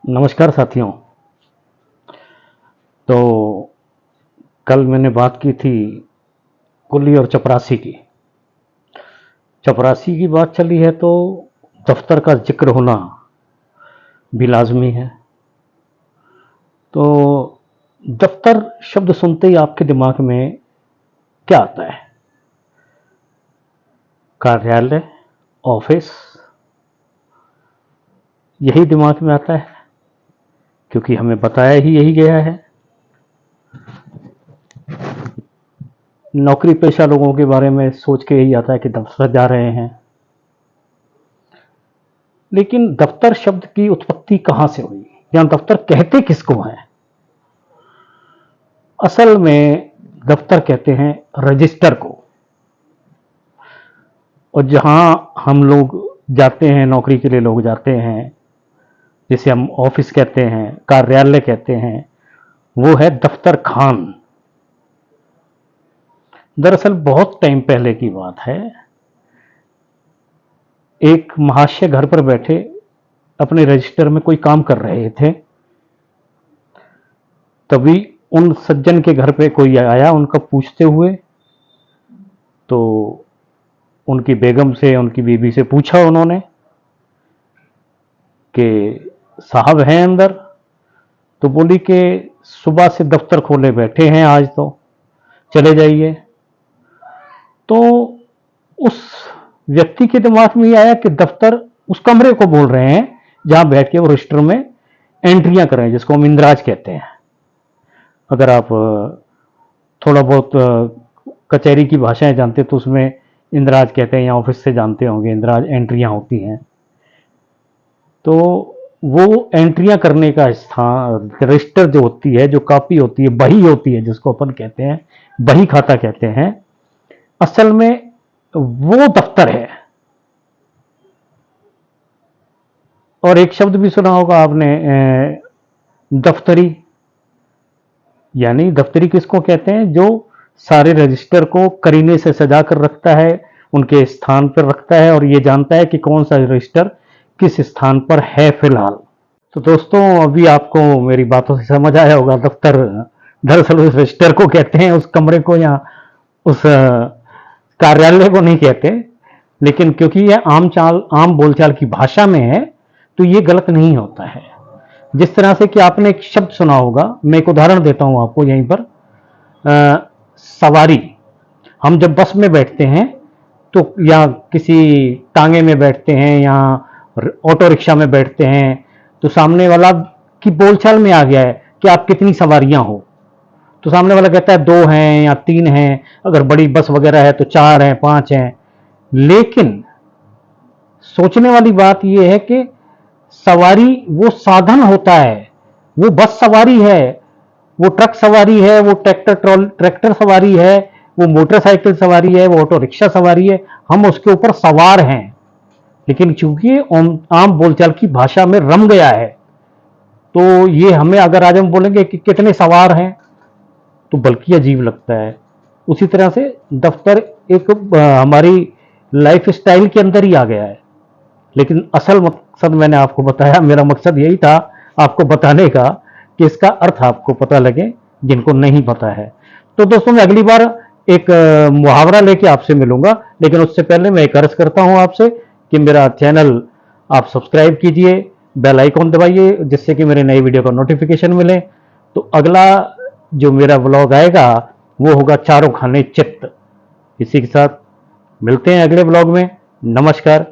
नमस्कार साथियों। तो कल मैंने बात की थी कुल्ली और चपरासी की। चपरासी की बात चली है तो दफ्तर का जिक्र होना भी लाजमी है। तो दफ्तर शब्द सुनते ही आपके दिमाग में क्या आता है? कार्यालय, ऑफिस, यही दिमाग में आता है क्योंकि हमें बताया ही यही गया है। नौकरी पेशा लोगों के बारे में सोच के यही आता है कि दफ्तर जा रहे हैं। लेकिन दफ्तर शब्द की उत्पत्ति कहां से हुई या दफ्तर कहते किसको हैं? असल में दफ्तर कहते हैं रजिस्टर को। और जहां हम लोग जाते हैं, नौकरी के लिए लोग जाते हैं, जिसे हम ऑफिस कहते हैं, कार्यालय कहते हैं, वो है दफ्तर खान। दरअसल बहुत टाइम पहले की बात है। एक महाशय घर पर बैठे अपने रजिस्टर में कोई काम कर रहे थे। तभी उन सज्जन के घर पे कोई आया उनका पूछते हुए। तो उनकी बेगम से, उनकी बीबी से पूछा उन्होंने कि साहब हैं अंदर? तो बोली कि सुबह से दफ्तर खोले बैठे हैं, आज तो चले जाइए। तो उस व्यक्ति के दिमाग में ये आया कि दफ्तर उस कमरे को बोल रहे हैं जहां बैठ के वो रजिस्टर में एंट्रियां कर रहे हैं, जिसको हम इंद्राज कहते हैं। अगर आप थोड़ा बहुत कचहरी की भाषाएं जानते तो उसमें इंद्राज कहते हैं, या ऑफिस से जानते होंगे, इंद्राज एंट्रियां होती हैं। तो वो एंट्रियां करने का स्थान, रजिस्टर जो होती है, जो कॉपी होती है, बही होती है, जिसको अपन कहते हैं बही खाता कहते हैं, असल में वो दफ्तर है। और एक शब्द भी सुना होगा आपने, दफ्तरी। यानी दफ्तरी किसको कहते हैं? जो सारे रजिस्टर को करीने से सजा कर रखता है, उनके स्थान पर रखता है और ये जानता है कि कौन सा रजिस्टर किस स्थान पर है फिलहाल। तो दोस्तों, अभी आपको मेरी बातों से समझ आया होगा, दफ्तर दरअसल उस रजिस्टर को कहते हैं, उस कमरे को या उस कार्यालय को नहीं कहते। लेकिन क्योंकि यह आम बोलचाल की भाषा में है तो ये गलत नहीं होता है। जिस तरह से कि आपने एक शब्द सुना होगा, मैं एक उदाहरण देता हूं आपको यहीं पर। सवारी। हम जब बस में बैठते हैं तो, या किसी टांगे में बैठते हैं, या ऑटो रिक्शा में बैठते हैं, तो सामने वाला की बोलचाल में आ गया है कि आप कितनी सवारियां हो। तो सामने वाला कहता है 2 हैं या 3 हैं, अगर बड़ी बस वगैरह है तो 4 हैं, 5 हैं। लेकिन सोचने वाली बात यह है कि सवारी वो साधन होता है, वो बस सवारी है, वो ट्रक सवारी है, वो ट्रैक्टर सवारी है, वो मोटरसाइकिल सवारी है, वो ऑटो रिक्शा सवारी है। हम उसके ऊपर सवार हैं। लेकिन चूंकि आम बोलचाल की भाषा में रम गया है, तो ये हमें, अगर आज हम बोलेंगे कि कितने सवार हैं, तो बल्कि अजीब लगता है। उसी तरह से दफ्तर एक हमारी लाइफ स्टाइल के अंदर ही आ गया है। लेकिन असल मकसद मैंने आपको बताया, मेरा मकसद यही था आपको बताने का कि इसका अर्थ आपको पता लगे, जिनको नहीं पता है। तो दोस्तों, मैं अगली बार एक मुहावरा लेके आपसे मिलूंगा। लेकिन उससे पहले मैं एक अर्ज करता हूं आपसे कि मेरा चैनल आप सब्सक्राइब कीजिए, बेल आइकॉन दबाइए, जिससे कि मेरे नई वीडियो का नोटिफिकेशन मिले। तो अगला जो मेरा ब्लॉग आएगा वो होगा चारों खाने चित्त। इसी के साथ मिलते हैं अगले ब्लॉग में। नमस्कार।